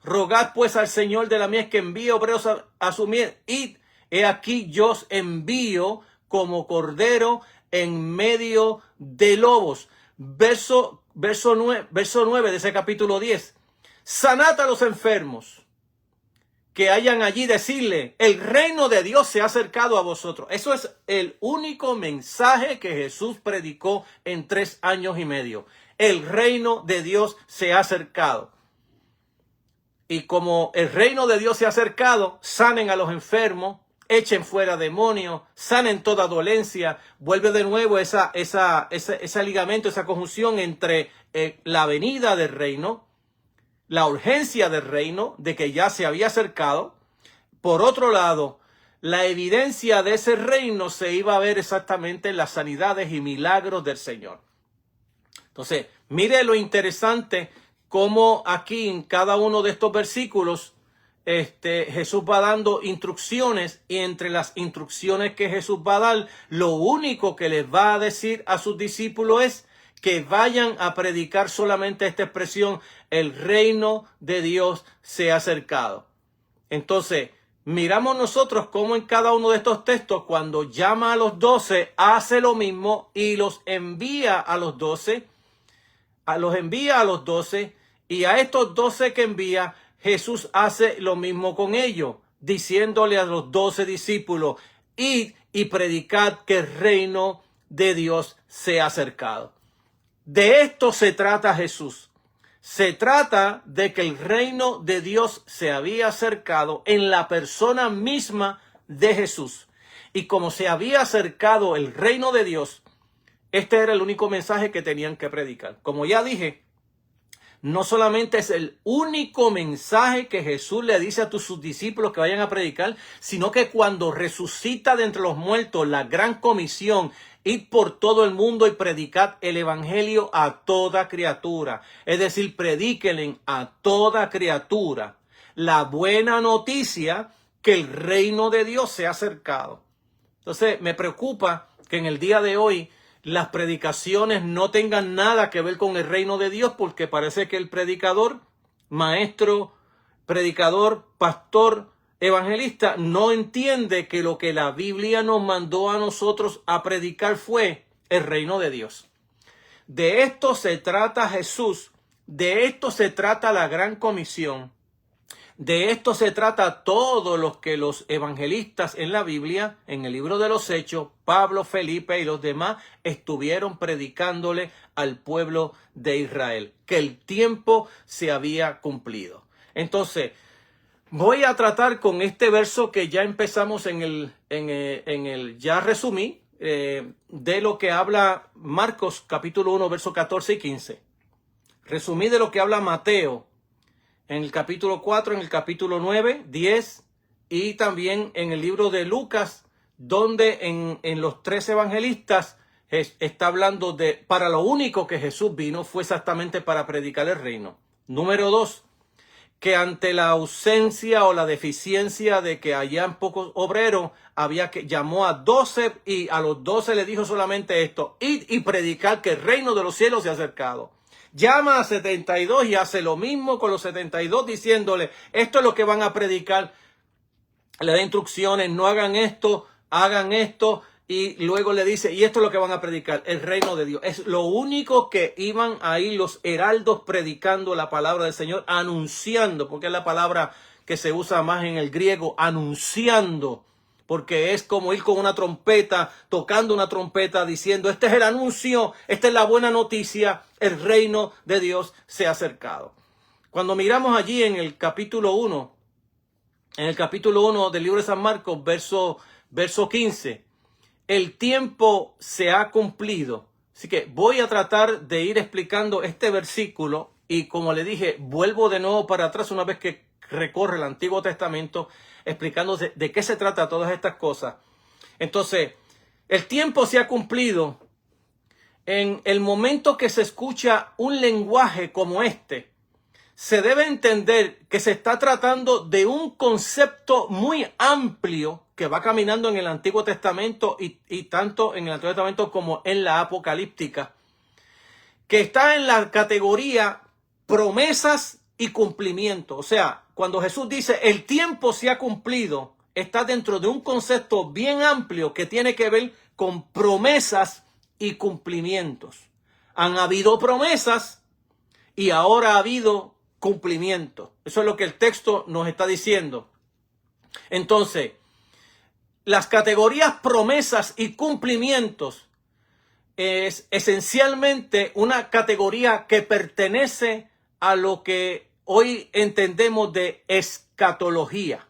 Rogad pues al Señor de la mies que envíe obreros a su mies. Y he aquí yo os envío como cordero en medio de lobos. Verso 9 de ese capítulo 10. Sanad a los enfermos que hayan allí, decirle, el reino de Dios se ha acercado a vosotros. Eso es el único mensaje que Jesús predicó en 3 años y medio. El reino de Dios se ha acercado. Y como el reino de Dios se ha acercado, sanen a los enfermos, echen fuera demonios, sanen toda dolencia. Vuelve de nuevo ese ligamento, esa conjunción entre la venida del reino, la urgencia del reino, de que ya se había acercado. Por otro lado, la evidencia de ese reino se iba a ver exactamente en las sanidades y milagros del Señor. Entonces, mire lo interesante, cómo aquí en cada uno de estos versículos Jesús va dando instrucciones, y entre las instrucciones que Jesús va a dar, lo único que les va a decir a sus discípulos es que vayan a predicar solamente esta expresión, el reino de Dios se ha acercado. Entonces, miramos nosotros cómo en cada uno de estos textos, cuando llama a los 12, hace lo mismo y los envía a los 12, Y a estos 12 que envía, Jesús hace lo mismo con ellos, diciéndole a los 12 discípulos, id y predicad que el reino de Dios se ha acercado. De esto se trata Jesús. Se trata de que el reino de Dios se había acercado en la persona misma de Jesús. Y como se había acercado el reino de Dios, este era el único mensaje que tenían que predicar. Como ya dije, no solamente es el único mensaje que Jesús le dice a sus discípulos que vayan a predicar, sino que cuando resucita de entre los muertos, la gran comisión, id por todo el mundo y predicad el evangelio a toda criatura. Es decir, predíquenle a toda criatura la buena noticia que el reino de Dios se ha acercado. Entonces, me preocupa que en el día de hoy las predicaciones no tengan nada que ver con el reino de Dios, porque parece que el predicador, maestro, predicador, pastor, evangelista, no entiende que lo que la Biblia nos mandó a nosotros a predicar fue el reino de Dios. De esto se trata Jesús, de esto se trata la gran comisión. De esto se trata todo lo que los evangelistas en la Biblia, en el libro de los Hechos, Pablo, Felipe y los demás estuvieron predicándole al pueblo de Israel, que el tiempo se había cumplido. Entonces, voy a tratar con este verso que ya empezamos ya resumí, de lo que habla Marcos capítulo 1, versos 14 y 15. Resumí de lo que habla Mateo en el capítulo 4, en el capítulo 9, 10 y también en el libro de Lucas, donde en los 3 evangelistas está hablando de, para lo único que Jesús vino fue exactamente para predicar el reino. Número 2, que ante la ausencia o la deficiencia de que hayan pocos obreros, llamó a 12 y a los 12 le dijo solamente esto, id y predicar que el reino de los cielos se ha acercado. Llama a 72 y hace lo mismo con los 72 diciéndole, esto es lo que van a predicar. Le da instrucciones, no hagan esto, hagan esto. Y luego le dice, y esto es lo que van a predicar, el reino de Dios. Es lo único que iban ahí los heraldos predicando la palabra del Señor, anunciando, porque es la palabra que se usa más en el griego, anunciando. Porque es como ir con una trompeta, tocando una trompeta, diciendo, este es el anuncio, esta es la buena noticia, el reino de Dios se ha acercado. Cuando miramos allí en el capítulo 1 del libro de San Marcos, verso 15, el tiempo se ha cumplido. Así que voy a tratar de ir explicando este versículo y como le dije, vuelvo de nuevo para atrás una vez que recorre el Antiguo Testamento, explicándose de qué se trata todas estas cosas. Entonces, el tiempo se ha cumplido en el momento que se escucha un lenguaje como este. Se debe entender que se está tratando de un concepto muy amplio que va caminando en el Antiguo Testamento y tanto en el Antiguo Testamento como en la Apocalíptica, que está en la categoría promesas y cumplimiento. O sea, cuando Jesús dice el tiempo se ha cumplido, está dentro de un concepto bien amplio que tiene que ver con promesas y cumplimientos. Han habido promesas y ahora ha habido cumplimiento. Eso es lo que el texto nos está diciendo. Entonces, las categorías promesas y cumplimientos es esencialmente una categoría que pertenece a lo que hoy entendemos de escatología.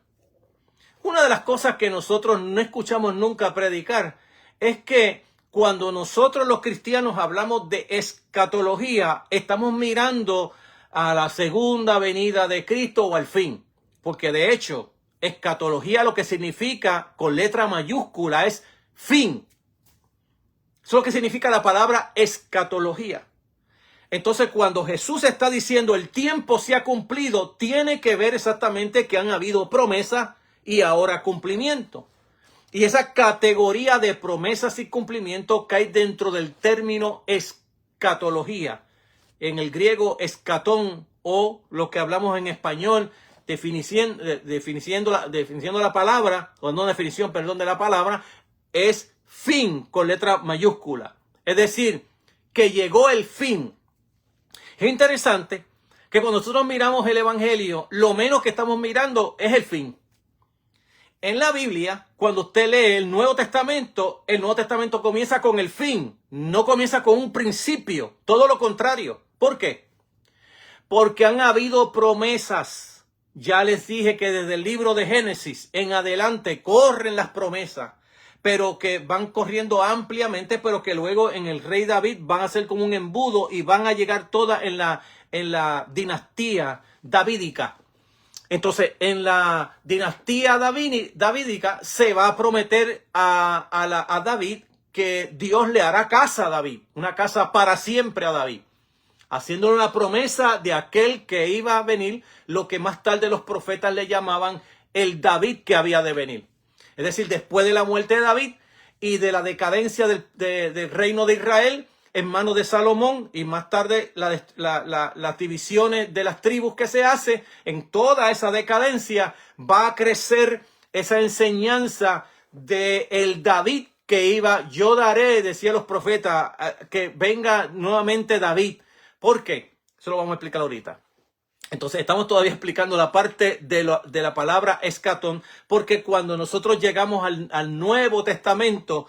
Una de las cosas que nosotros no escuchamos nunca predicar es que cuando nosotros los cristianos hablamos de escatología, estamos mirando a la segunda venida de Cristo o al fin. Porque de hecho, escatología lo que significa con letra mayúscula es fin. Eso es lo que significa la palabra escatología. Entonces, cuando Jesús está diciendo el tiempo se ha cumplido, tiene que ver exactamente que han habido promesas y ahora cumplimiento. Y esa categoría de promesas y cumplimiento cae dentro del término escatología. En el griego escatón o lo que hablamos en español, definiendo la palabra, o no definición, perdón, de la palabra, es fin con letra mayúscula. Es decir, que llegó el fin. Es interesante que cuando nosotros miramos el Evangelio, lo menos que estamos mirando es el fin. En la Biblia, cuando usted lee el Nuevo Testamento comienza con el fin, no comienza con un principio, todo lo contrario. ¿Por qué? Porque han habido promesas. Ya les dije que desde el libro de Génesis en adelante corren las promesas, pero que van corriendo ampliamente, pero que luego en el rey David van a ser como un embudo y van a llegar todas en la dinastía davídica. Entonces, en la dinastía davídica se va a prometer a David que Dios le hará casa a David, una casa para siempre a David, haciéndole una promesa de aquel que iba a venir, lo que más tarde los profetas le llamaban el David que había de venir. Es decir, después de la muerte de David y de la decadencia del reino de Israel en manos de Salomón y más tarde las divisiones de las tribus que se hace, en toda esa decadencia va a crecer esa enseñanza de el David que iba, yo daré, decían los profetas, que venga nuevamente David. ¿Por qué? Eso lo vamos a explicar ahorita. Entonces estamos todavía explicando la parte de la palabra escatón, porque cuando nosotros llegamos al Nuevo Testamento,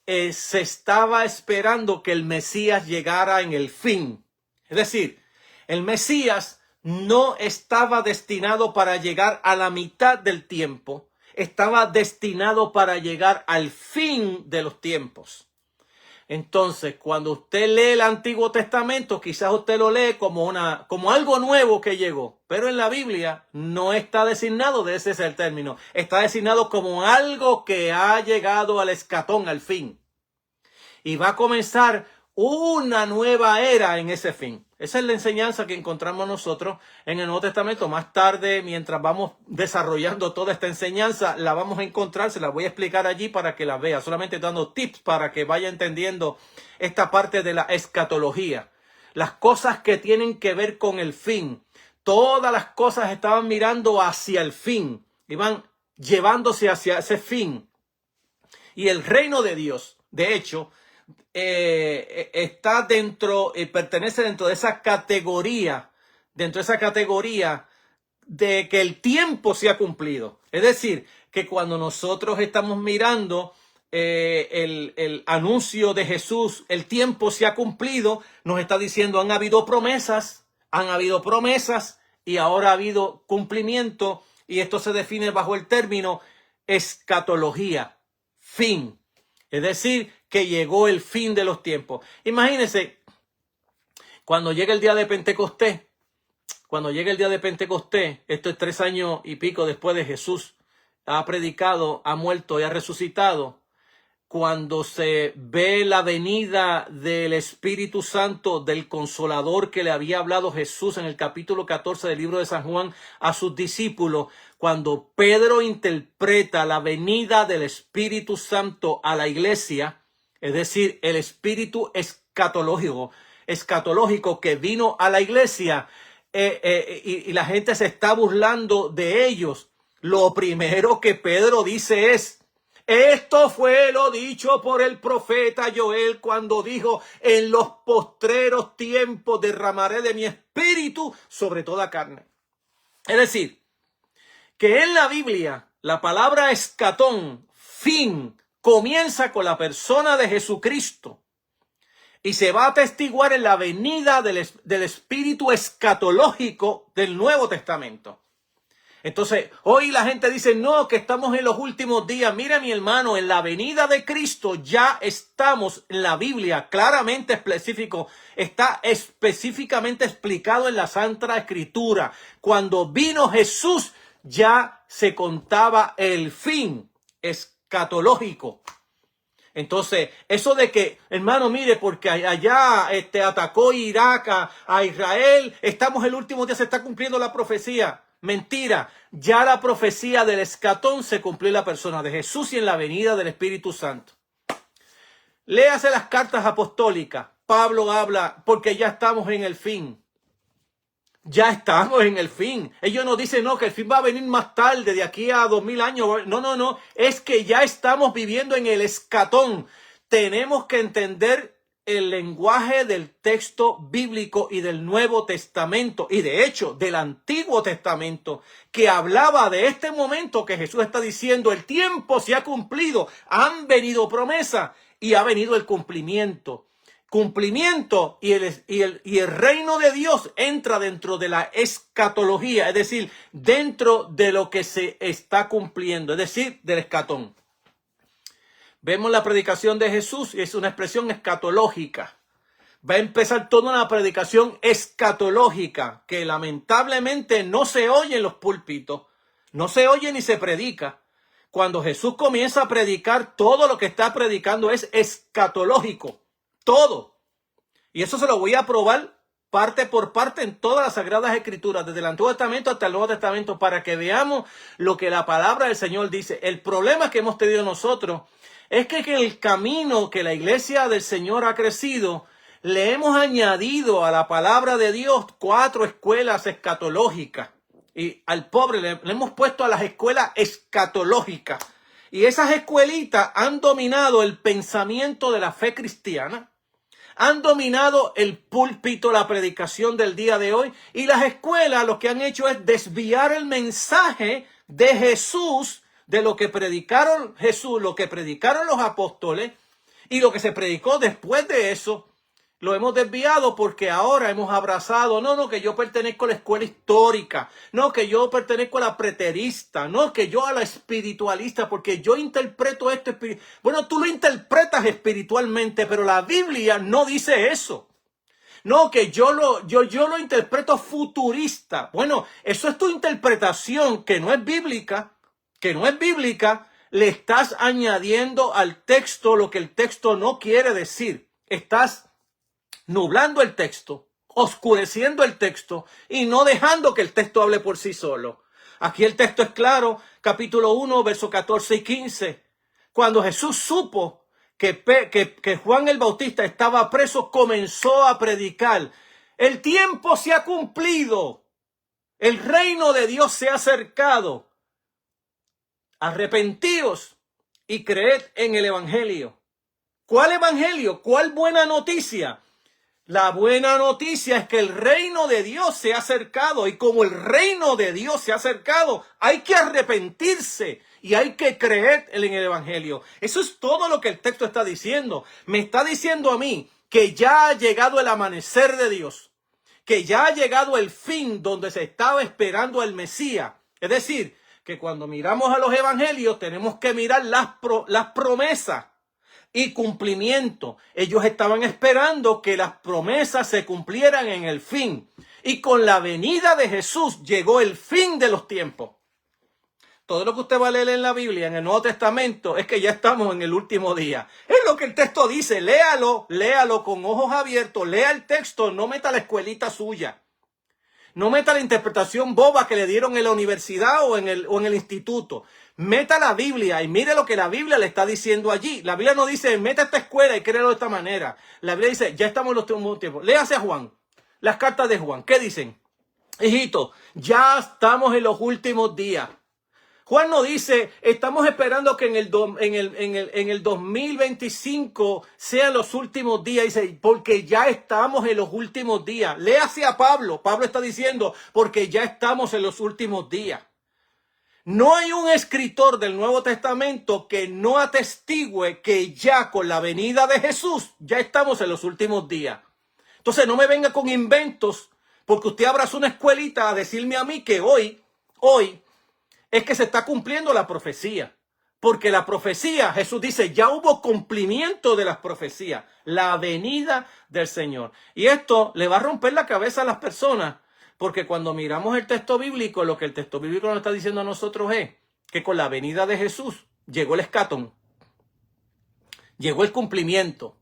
se estaba esperando que el Mesías llegara en el fin. Es decir, el Mesías no estaba destinado para llegar a la mitad del tiempo, estaba destinado para llegar al fin de los tiempos. Entonces, cuando usted lee el Antiguo Testamento, quizás usted lo lee como algo nuevo que llegó, pero en la Biblia no está designado, ese es el término, está designado como algo que ha llegado al escatón, al fin. Y va a comenzar una nueva era en ese fin. Esa es la enseñanza que encontramos nosotros en el Nuevo Testamento. Más tarde, mientras vamos desarrollando toda esta enseñanza, la vamos a encontrar, se la voy a explicar allí para que la vea. Solamente dando tips para que vaya entendiendo esta parte de la escatología. Las cosas que tienen que ver con el fin. Todas las cosas estaban mirando hacia el fin. Iban llevándose hacia ese fin. Y el reino de Dios, de hecho, está pertenece dentro de esa categoría, de que el tiempo se ha cumplido. Es decir, que cuando nosotros estamos mirando el anuncio de Jesús, el tiempo se ha cumplido, nos está diciendo han habido promesas y ahora ha habido cumplimiento, y esto se define bajo el término escatología, fin. Es decir, que llegó el fin de los tiempos. Imagínense, cuando llega el día de Pentecostés, esto es 3 años y pico después de Jesús, ha predicado, ha muerto y ha resucitado. Cuando se ve la venida del Espíritu Santo, del Consolador que le había hablado Jesús en el capítulo 14 del libro de San Juan a sus discípulos, cuando Pedro interpreta la venida del Espíritu Santo a la iglesia, es decir, el espíritu escatológico que vino a la iglesia, y la gente se está burlando de ellos, lo primero que Pedro dice es: esto fue lo dicho por el profeta Joel cuando dijo: en los postreros tiempos derramaré de mi espíritu sobre toda carne. Es decir, que en la Biblia la palabra escatón, fin, comienza con la persona de Jesucristo y se va a atestiguar en la venida del espíritu escatológico del Nuevo Testamento. Entonces, hoy la gente dice, no, que estamos en los últimos días. Mira, mi hermano, en la venida de Cristo ya estamos en la Biblia, claramente específico. Está específicamente explicado en la Santa Escritura. Cuando vino Jesús, ya se contaba el fin escatológico. Entonces, eso de que, hermano, mire, porque allá atacó Irak a Israel, estamos en el último día, se está cumpliendo la profecía. Mentira, ya la profecía del escatón se cumplió en la persona de Jesús y en la venida del Espíritu Santo. Léase las cartas apostólicas. Pablo habla porque ya estamos en el fin. Ya estamos en el fin. Ellos nos dicen, no, que el fin va a venir más tarde, de aquí a 2000 años. No. Es que ya estamos viviendo en el escatón. Tenemos que entender el lenguaje del texto bíblico y del Nuevo Testamento, y de hecho del Antiguo Testamento, que hablaba de este momento que Jesús está diciendo, el tiempo se ha cumplido, han venido promesas y ha venido el cumplimiento. Cumplimiento y el reino de Dios entra dentro de la escatología, es decir, dentro de lo que se está cumpliendo, es decir, del escatón. Vemos la predicación de Jesús y es una expresión escatológica. Va a empezar toda una predicación escatológica que lamentablemente no se oye en los púlpitos, no se oye ni se predica. Cuando Jesús comienza a predicar, todo lo que está predicando es escatológico, todo. Y eso se lo voy a probar parte por parte en todas las Sagradas Escrituras, desde el Antiguo Testamento hasta el Nuevo Testamento, para que veamos lo que la palabra del Señor dice. El problema que hemos tenido nosotros es que en el camino que la iglesia del Señor ha crecido, le hemos añadido a la palabra de Dios 4 escuelas escatológicas. Y al pobre le hemos puesto a las escuelas escatológicas. Y esas escuelitas han dominado el pensamiento de la fe cristiana. Han dominado el púlpito, la predicación del día de hoy. Y las escuelas lo que han hecho es desviar el mensaje de Jesús, de lo que predicaron Jesús, lo que predicaron los apóstoles y lo que se predicó después de eso. Lo hemos desviado porque ahora hemos abrazado, no, que yo pertenezco a la escuela histórica, no, que yo pertenezco a la preterista, no, que yo a la espiritualista, porque yo interpreto esto. Bueno, tú lo interpretas espiritualmente, pero la Biblia no dice eso. No, que yo lo interpreto futurista. Bueno, eso es tu interpretación que no es bíblica, le estás añadiendo al texto lo que el texto no quiere decir. Estás nublando el texto, oscureciendo el texto y no dejando que el texto hable por sí solo. Aquí el texto es claro, capítulo 1, versos 14 y 15. Cuando Jesús supo que Juan el Bautista estaba preso, comenzó a predicar. El tiempo se ha cumplido. El reino de Dios se ha acercado. Arrepentíos y creed en el evangelio. ¿Cuál evangelio? ¿Cuál buena noticia? La buena noticia es que el reino de Dios se ha acercado, y como el reino de Dios se ha acercado, hay que arrepentirse y hay que creer en el evangelio. Eso es todo lo que el texto está diciendo. Me está diciendo a mí que ya ha llegado el amanecer de Dios, que ya ha llegado el fin donde se estaba esperando el Mesías. Es decir, que cuando miramos a los evangelios tenemos que mirar las promesas y cumplimiento. Ellos estaban esperando que las promesas se cumplieran en el fin. Y con la venida de Jesús llegó el fin de los tiempos. Todo lo que usted va a leer en la Biblia, en el Nuevo Testamento, es que ya estamos en el último día. Es lo que el texto dice. Léalo con ojos abiertos. Lea el texto, no meta la escuelita suya. No meta la interpretación boba que le dieron en la universidad o en el instituto. Meta la Biblia y mire lo que la Biblia le está diciendo allí. La Biblia no dice, meta esta escuela y créelo de esta manera. La Biblia dice, ya estamos en los últimos tiempos. Léase a Juan, las cartas de Juan. ¿Qué dicen? Hijito, ya estamos en los últimos días. Juan no dice, estamos esperando que en el 2025 sean los últimos días. Dice, porque ya estamos en los últimos días. Léase a Pablo. Pablo está diciendo, porque ya estamos en los últimos días. No hay un escritor del Nuevo Testamento que no atestigüe que ya con la venida de Jesús ya estamos en los últimos días. Entonces no me venga con inventos, porque usted abrazó una escuelita a decirme a mí que hoy es que se está cumpliendo la profecía. Porque la profecía, Jesús dice, ya hubo cumplimiento de las profecías. La venida del Señor. Y esto le va a romper la cabeza a las personas. Porque cuando miramos el texto bíblico, lo que el texto bíblico nos está diciendo a nosotros es que con la venida de Jesús llegó el escatón. Llegó el cumplimiento.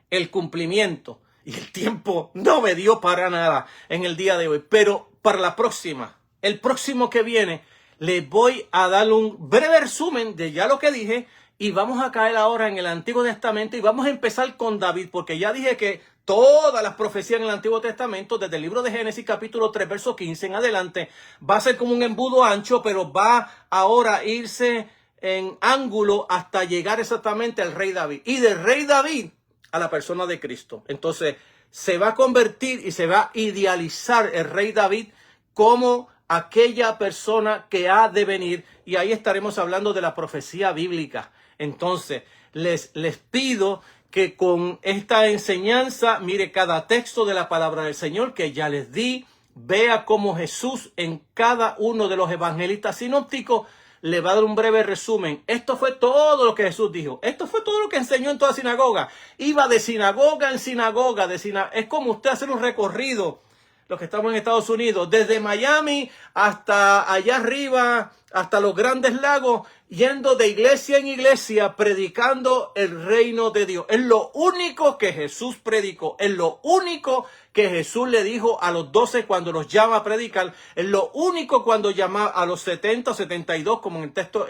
El cumplimiento. Y el tiempo no me dio para nada en el día de hoy. Pero para la próxima, el próximo que viene, les voy a dar un breve resumen de ya lo que dije. Y vamos a caer ahora en el Antiguo Testamento y vamos a empezar con David. Porque ya dije que todas las profecías en el Antiguo Testamento, desde el libro de Génesis capítulo 3, verso 15 en adelante, va a ser como un embudo ancho, pero va ahora a irse en ángulo hasta llegar exactamente al rey David. Y del rey David a la persona de Cristo. Entonces, se va a convertir y se va a idealizar el rey David como aquella persona que ha de venir. Y ahí estaremos hablando de la profecía bíblica. Entonces, les pido que con esta enseñanza, mire cada texto de la palabra del Señor que ya les di, vea cómo Jesús en cada uno de los evangelistas sinópticos le va a dar un breve resumen. Esto fue todo lo que Jesús dijo. Esto fue todo lo que enseñó en toda sinagoga. Iba de sinagoga en sinagoga. Es como usted hacer un recorrido, los que estamos en Estados Unidos, desde Miami hasta allá arriba, hasta los Grandes Lagos, yendo de iglesia en iglesia, predicando el reino de Dios. Es lo único que Jesús predicó. Es lo único que Jesús le dijo a los 12 cuando los llama a predicar. Es lo único cuando llama a los 70 o 72, como en el texto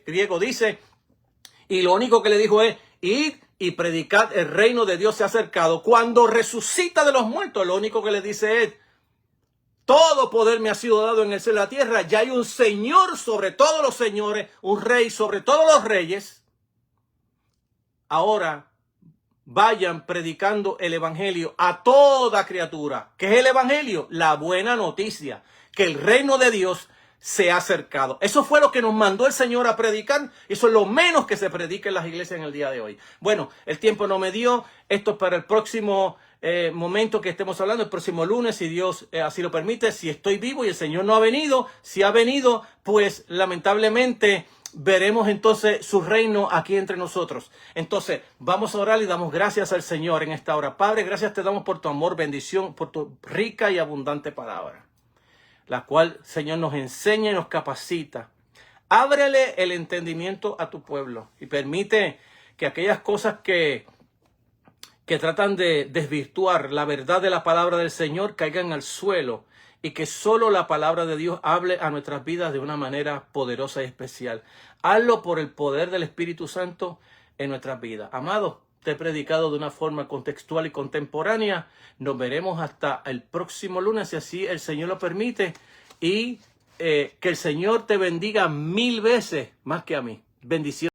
griego dice. Y lo único que le dijo es, id y predicad, el reino de Dios se ha acercado. Cuando resucita de los muertos, lo único que le dice es, todo poder me ha sido dado en el cielo y la tierra. Ya hay un Señor sobre todos los señores, un rey sobre todos los reyes. Ahora vayan predicando el evangelio a toda criatura. ¿Qué es el evangelio? La buena noticia, que el reino de Dios se ha acercado. Eso fue lo que nos mandó el Señor a predicar. Eso es lo menos que se predica en las iglesias en el día de hoy. Bueno, el tiempo no me dio. Esto es para el próximo momento que estemos hablando, el próximo lunes, si Dios así lo permite. Si estoy vivo y el Señor no ha venido, si ha venido, pues lamentablemente veremos entonces su reino aquí entre nosotros. Entonces, vamos a orar y damos gracias al Señor en esta hora. Padre, gracias te damos por tu amor, bendición, por tu rica y abundante palabra, la cual, Señor, nos enseña y nos capacita. Ábrele el entendimiento a tu pueblo y permite que aquellas cosas que tratan de desvirtuar la verdad de la palabra del Señor caigan al suelo y que solo la palabra de Dios hable a nuestras vidas de una manera poderosa y especial. Hazlo por el poder del Espíritu Santo en nuestras vidas. Amado, te he predicado de una forma contextual y contemporánea. Nos veremos hasta el próximo lunes, si así el Señor lo permite. Y que el Señor te bendiga 1000 veces más que a mí. Bendiciones.